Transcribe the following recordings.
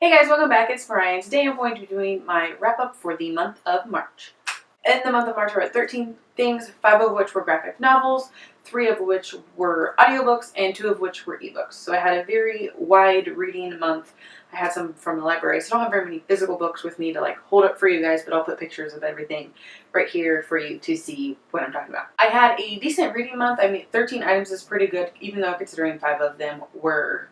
Hey guys, welcome back. It's Mariah, and today I'm going to be doing my wrap-up for the month of March. In the month of March, I read 13 things, 5 of which were graphic novels, 3 of which were audiobooks, and 2 of which were ebooks. So I had a very wide reading month. I had some from the library, so I don't have very many physical books with me to hold up for you guys, but I'll put pictures of everything right here for you to see what I'm talking about. I had a decent reading month. I mean, 13 items is pretty good, even though considering 5 of them were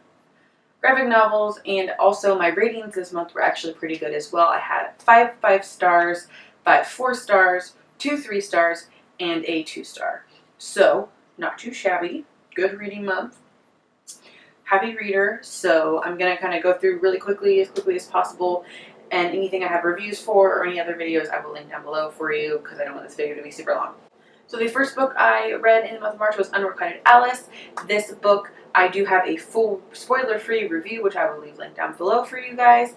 graphic novels, and also my ratings this month were actually pretty good as well. I had 5 5-stars, 5 4-stars, 2 3-stars, and a 2-star. So, not too shabby. Good reading month. Happy reader, so I'm going to kind of go through really quickly as possible, and anything I have reviews for or any other videos I will link down below for you because I don't want this video to be super long. So the first book I read in the month of March was Unrequited Ellis. This book, I do have a full spoiler-free review, which I will leave linked down below for you guys.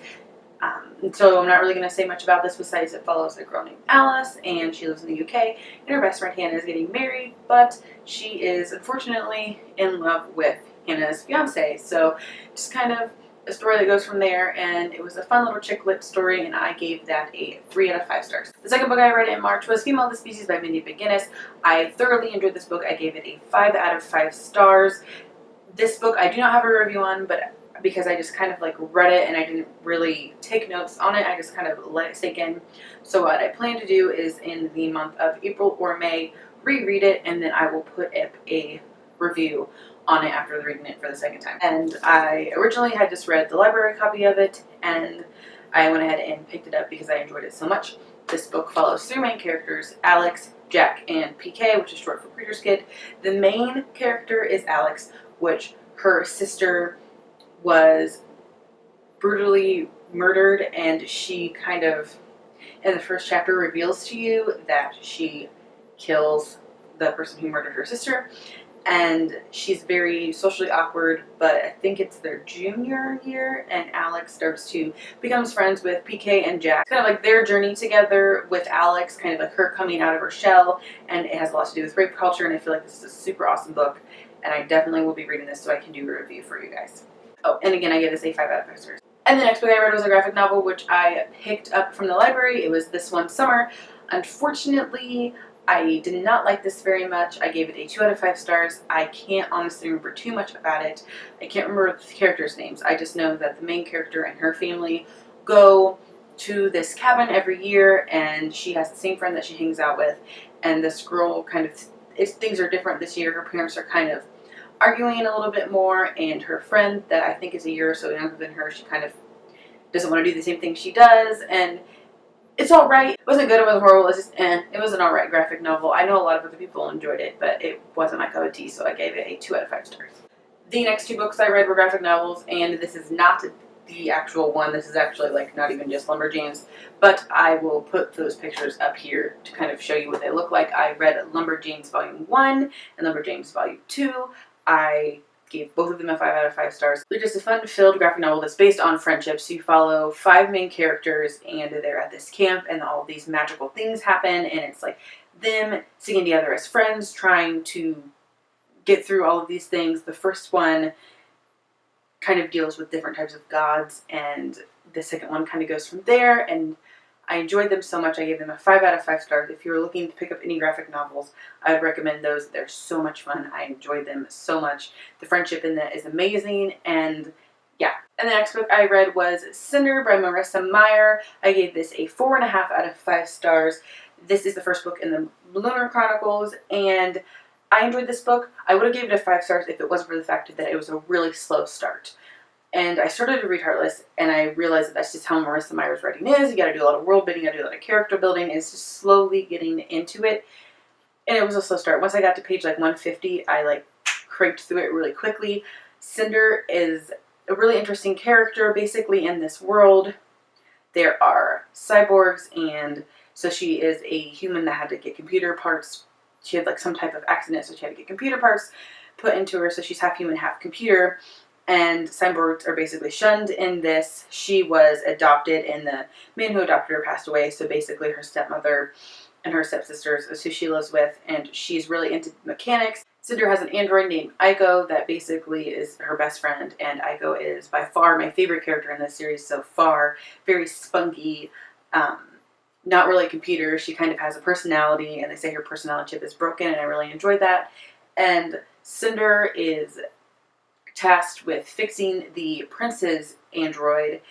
So I'm not really going to say much about this besides it follows a girl named Alice, and she lives in the UK, and her best friend Hannah is getting married, but she is unfortunately in love with Hannah's fiance. So just kind of a story that goes from there, and it was a fun little chick lit story, and I gave that a 3 out of 5 stars. The second book I read in March was Female of the Species by Mindy McGinnis. I thoroughly enjoyed this book. I gave it a 5 out of 5 stars. This book I do not have a review on, but because I just kind of read it and I didn't really take notes on it, I just kind of let it sink in. So what I plan to do is in the month of April or May reread it, and then I will put up a review on it after reading it for the second time. And I originally had just read the library copy of it, and I went ahead and picked it up because I enjoyed it so much. This book follows 3 main characters, Alex, Jack, and PK, which is short for Preacher's Kid. The main character is Alex, which her sister was brutally murdered, and she kind of, in the first chapter, reveals to you that she kills the person who murdered her sister. And she's very socially awkward, but I think it's their junior year, and Alex starts to becomes friends with PK and Jack. It's kind of like their journey together with Alex, kind of like her coming out of her shell, and it has a lot to do with rape culture, and I feel like this is a super awesome book, and I definitely will be reading this so I can do a review for you guys. Oh, and again, I gave this a 5 out of 5 stars. And the next book I read was a graphic novel, which I picked up from the library. It was This One Summer. Unfortunately, I did not like this very much. I gave it a 2 out of 5 stars. I can't honestly remember too much about it. I can't remember the characters' names. I just know that the main character and her family go to this cabin every year, and she has the same friend that she hangs out with. And this girl kind of, things are different this year. Her parents are kind of arguing a little bit more, and her friend that I think is a year or so younger than her, she kind of doesn't want to do the same thing she does, and it's alright. It wasn't good, it wasn't horrible, it was just it was an alright graphic novel. I know a lot of other people enjoyed it, but it wasn't my cup of tea, so I gave it a 2 out of 5 stars. The next 2 books I read were graphic novels, and this is not the actual one. This is actually not even just Lumberjanes, but I will put those pictures up here to kind of show you what they look like. I read Lumberjanes Volume 1 and Lumberjanes Volume 2. I gave both of them a 5 out of 5 stars. They're just a fun-filled graphic novel that's based on friendships. You follow 5 main characters, and they're at this camp, and all these magical things happen, and it's like them singing together as friends, trying to get through all of these things. The first one kind of deals with different types of gods, and the second one kind of goes from there, and I enjoyed them so much. I gave them a 5 out of 5 stars. If you're looking to pick up any graphic novels, I would recommend those. They're so much fun. I enjoyed them so much. The friendship in that is amazing, and yeah. And the next book I read was Cinder by Marissa Meyer. I gave this a 4.5 out of 5 stars. This is the first book in the Lunar Chronicles, and I enjoyed this book. I would have given it a 5 stars if it wasn't for the fact that it was a really slow start. And I started to read Heartless, and I realized that that's just how Marissa Meyer's writing is. You gotta do a lot of world building, you gotta do a lot of character building, and it's just slowly getting into it. And it was a slow start. Once I got to page 150, I cranked through it really quickly. Cinder is a really interesting character. Basically, in this world, there are cyborgs, and so she is a human that had to get computer parts. She had some type of accident, so she had to get computer parts put into her, so she's half human, half computer. And cyborgs are basically shunned in this. She was adopted, and the man who adopted her passed away, so basically her stepmother and her stepsisters is who she lives with, and she's really into mechanics. Cinder has an android named Aiko that basically is her best friend, and Aiko is by far my favorite character in this series so far. Very spunky, not really a computer. She kind of has a personality, and they say her personality chip is broken, and I really enjoyed that. And Cinder is tasked with fixing the prince's android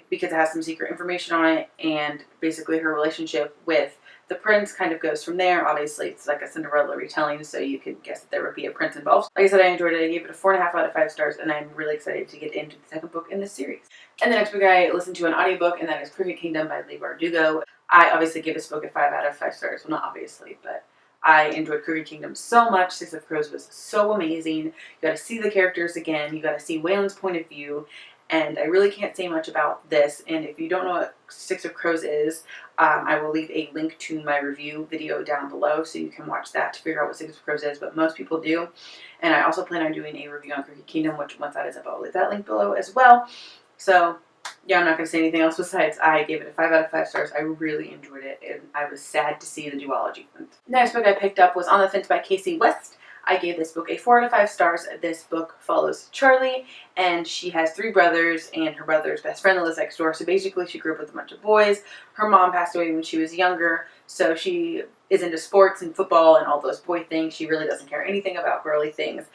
because it has some secret information on it, and basically her relationship with the prince kind of goes from there. Obviously, it's like a Cinderella retelling, so you could guess that there would be a prince involved. Like I said, I enjoyed it. I gave it a 4.5 out of 5 stars, and I'm really excited to get into the second book in this series. And the next book I listened to an audiobook, and that is Cricket Kingdom by Leigh Bardugo. I obviously gave this book a 5 out of 5 stars. Well, not obviously, but I enjoyed Cricket Kingdom so much. Six of Crows was so amazing. You got to see the characters again. You got to see Waylon's point of view. And I really can't say much about this. And if you don't know what Six of Crows is, I will leave a link to my review video down below so you can watch that to figure out what Six of Crows is. But most people do. And I also plan on doing a review on Cricket Kingdom, which once that is up, I'll leave that link below as well. So yeah, I'm not going to say anything else besides I gave it a 5 out of 5 stars. I really enjoyed it, and I was sad to see the duology. Next book I picked up was On the Fence by Casey West. I gave this book a 4 out of 5 stars. This book follows Charlie, and she has 3 brothers, and her brother's best friend lives next door. So basically she grew up with a bunch of boys. Her mom passed away when she was younger, so she is into sports and football and all those boy things. She really doesn't care anything about girly things.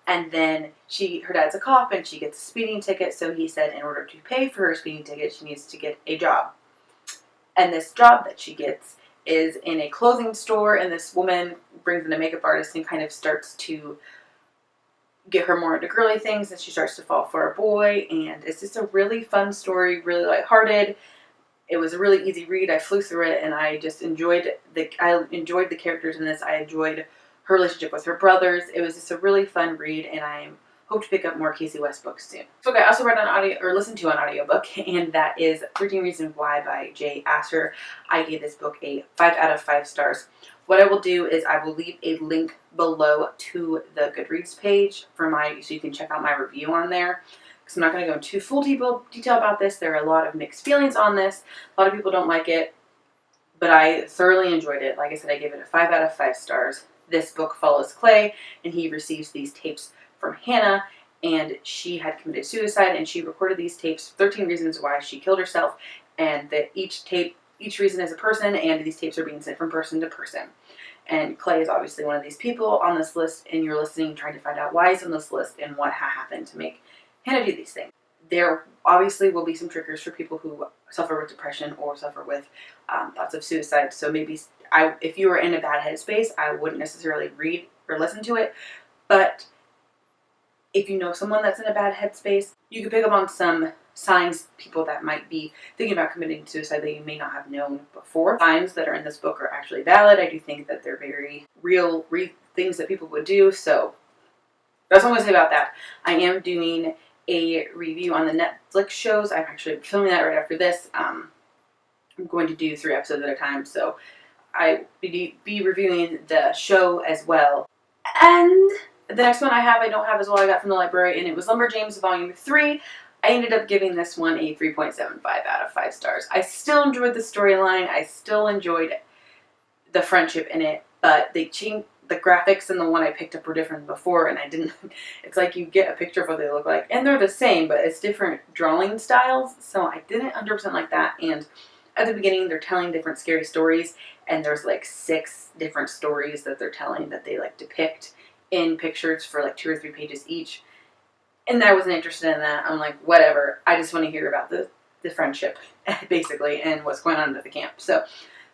And then her dad's a cop, and she gets a speeding ticket, so he said in order to pay for her speeding ticket, she needs to get a job. And this job that she gets is in a clothing store, and this woman brings in a makeup artist and kind of starts to get her more into girly things, and she starts to fall for a boy, and it's just a really fun story, really lighthearted. It was a really easy read. I flew through it, and I just enjoyed the characters in this. I enjoyed her relationship with her brothers. It was just a really fun read, and I hope to pick up more Casey West books soon. So I also read listened to an audiobook, and that is 13 Reasons Why by Jay Asher. I gave this book a 5 out of 5 stars. What I will do is I will leave a link below to the Goodreads page so you can check out my review on there. Because I'm not going to go into full detail about this. There are a lot of mixed feelings on this. A lot of people don't like it, but I thoroughly enjoyed it. Like I said, I gave it a 5 out of 5 stars. This book follows Clay, and he receives these tapes from Hannah, and she had committed suicide, and she recorded these tapes, 13 reasons why she killed herself, and that each reason is a person, and these tapes are being sent from person to person. And Clay is obviously one of these people on this list, and you're listening, trying to find out why he's on this list and what happened to make Hannah do these things. There obviously will be some triggers for people who suffer with depression or suffer with thoughts of suicide. So maybe if you were in a bad headspace, I wouldn't necessarily read or listen to it. But if you know someone that's in a bad headspace, you can pick up on some signs, people that might be thinking about committing suicide that you may not have known before. Signs that are in this book are actually valid. I do think that they're very real things that people would do. So that's what I'm going to say about that. I am doing a review on the Netflix shows. I'm actually filming that right after this. I'm going to do 3 episodes at a time, so I will be reviewing the show as well. And the next one I don't have as well. I got from the library, and it was Lumberjanes Volume 3. I ended up giving this one a 3.75 out of 5 stars. I still enjoyed the storyline. I still enjoyed the friendship in it, but they changed the graphics, and the one I picked up were different than before, and I didn't. It's like you get a picture of what they look like, and they're the same, but it's different drawing styles, so I didn't 100% like that. And at the beginning, they're telling different scary stories, and there's like 6 different stories that they're telling that they like depict in pictures for like 2 or 3 pages each. And I wasn't interested in that. I'm like, whatever. I just want to hear about the friendship, basically, and what's going on at the camp. So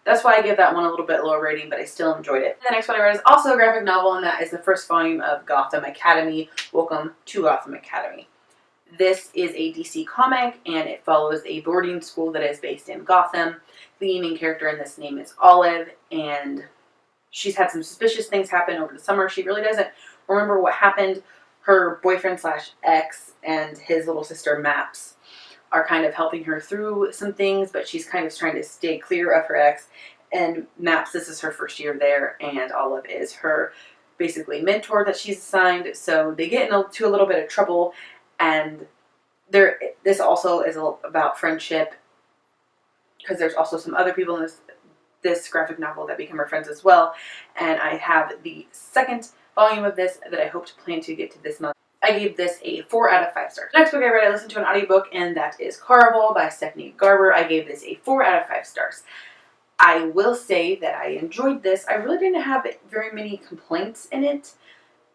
that's why I give that one a little bit lower rating, but I still enjoyed it. The next one I read is also a graphic novel, and that is the first volume of Gotham Academy. Welcome to Gotham Academy. This is a DC comic, and it follows a boarding school that is based in Gotham. The main character in this name is Olive, and she's had some suspicious things happen over the summer. She really doesn't remember what happened. Her boyfriend / ex and his little sister Maps are kind of helping her through some things, but she's kind of trying to stay clear of her ex. And Maps, this is her first year there, and Olive is her basically mentor that she's assigned. So they get into a little bit of trouble, and this also is about friendship, because there's also some other people in this graphic novel that become her friends as well. And I have the second volume of this that I hope to plan to get to this month. I gave this a 4 out of 5 stars. The next book I read, I listened to an audiobook, and that is Caraval by Stephanie Garber. I gave this a 4 out of 5 stars. I will say that I enjoyed this. I really didn't have very many complaints in it.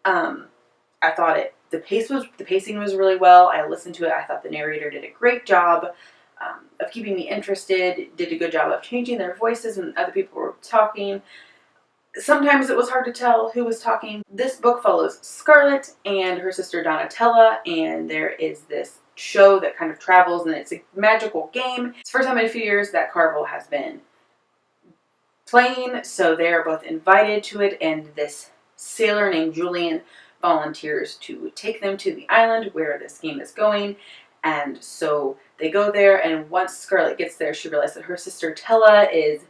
I thought the pacing was really well. I listened to it. I thought the narrator did a great job of keeping me interested, did a good job of changing their voices when other people were talking. Sometimes it was hard to tell who was talking. This book follows Scarlett and her sister Donatella, and there is this show that kind of travels, and it's a magical game. It's the first time in a few years that Carvel has been playing, so they're both invited to it, and this sailor named Julian volunteers to take them to the island where this game is going. And so they go there, and once Scarlett gets there, she realizes that her sister Tella is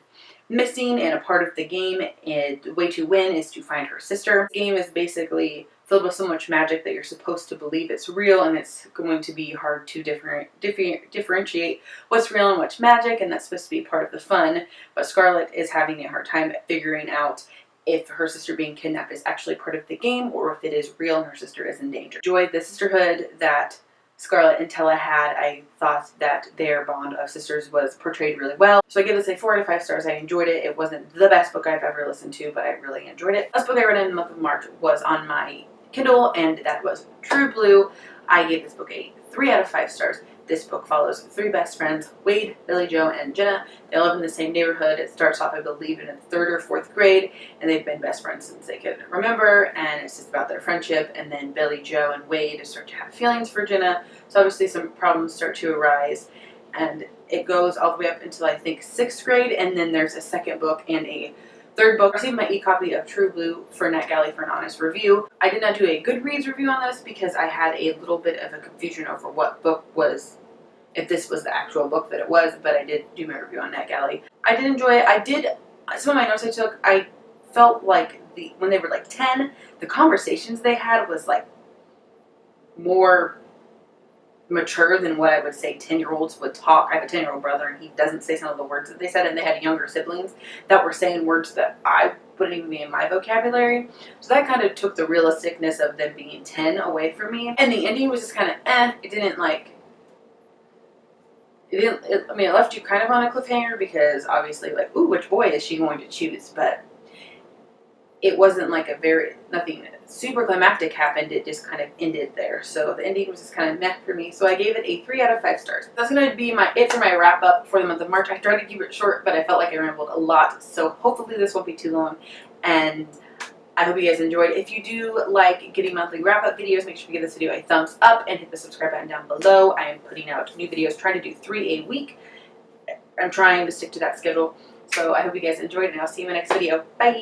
missing, and a part of the game, and the way to win is to find her sister. The game is basically filled with so much magic that you're supposed to believe it's real, and it's going to be hard to differentiate what's real and what's magic, and that's supposed to be part of the fun. But Scarlett is having a hard time figuring out if her sister being kidnapped is actually part of the game or if it is real and her sister is in danger. Enjoyed the sisterhood that Scarlett and Tella had. I thought that their bond of sisters was portrayed really well. So I give this a 4 out of 5 stars. I enjoyed it. It wasn't the best book I've ever listened to, but I really enjoyed it. Last book I read in the month of March was on my Kindle, and that was True Blue. I gave this book a 3 out of 5 stars. This book follows 3 best friends, Wade, Billy Joe, and Jenna. They live in the same neighborhood. It starts off, I believe, in the 3rd or 4th grade, and they've been best friends since they could remember, and it's just about their friendship. And then Billy Joe and Wade start to have feelings for Jenna, so obviously some problems start to arise, and it goes all the way up until, I think, 6th grade, and then there's a 2nd book and a 3rd book. I received my e-copy of True Blue for NetGalley for an honest review. I did not do a Goodreads review on this because I had a little bit of a confusion over what book was, if this was the actual book that it was, but I did do my review on NetGalley. I did enjoy it. Some of my notes I took, I felt like when they were like 10, the conversations they had was like more mature than what I would say 10-year-olds would talk. I have a 10-year-old brother, and he doesn't say some of the words that they said, and they had younger siblings that were saying words that I wouldn't even be in my vocabulary. So that kind of took the realisticness of them being 10 away from me. And the ending was just kind of it didn't like, I mean, it left you kind of on a cliffhanger because obviously, like, ooh, which boy is she going to choose? But it wasn't like nothing super climactic happened. It just kind of ended there. So the ending was just kind of meh for me. So I gave it a 3 out of 5 stars. That's going to be it for my wrap up for the month of March. I tried to keep it short, but I felt like I rambled a lot. So hopefully this won't be too long. And I hope you guys enjoyed. If you do like getting monthly wrap-up videos, make sure to give this video a thumbs up and hit the subscribe button down below. I am putting out new videos, trying to do 3 a week. I'm trying to stick to that schedule. So I hope you guys enjoyed, and I'll see you in my next video. Bye!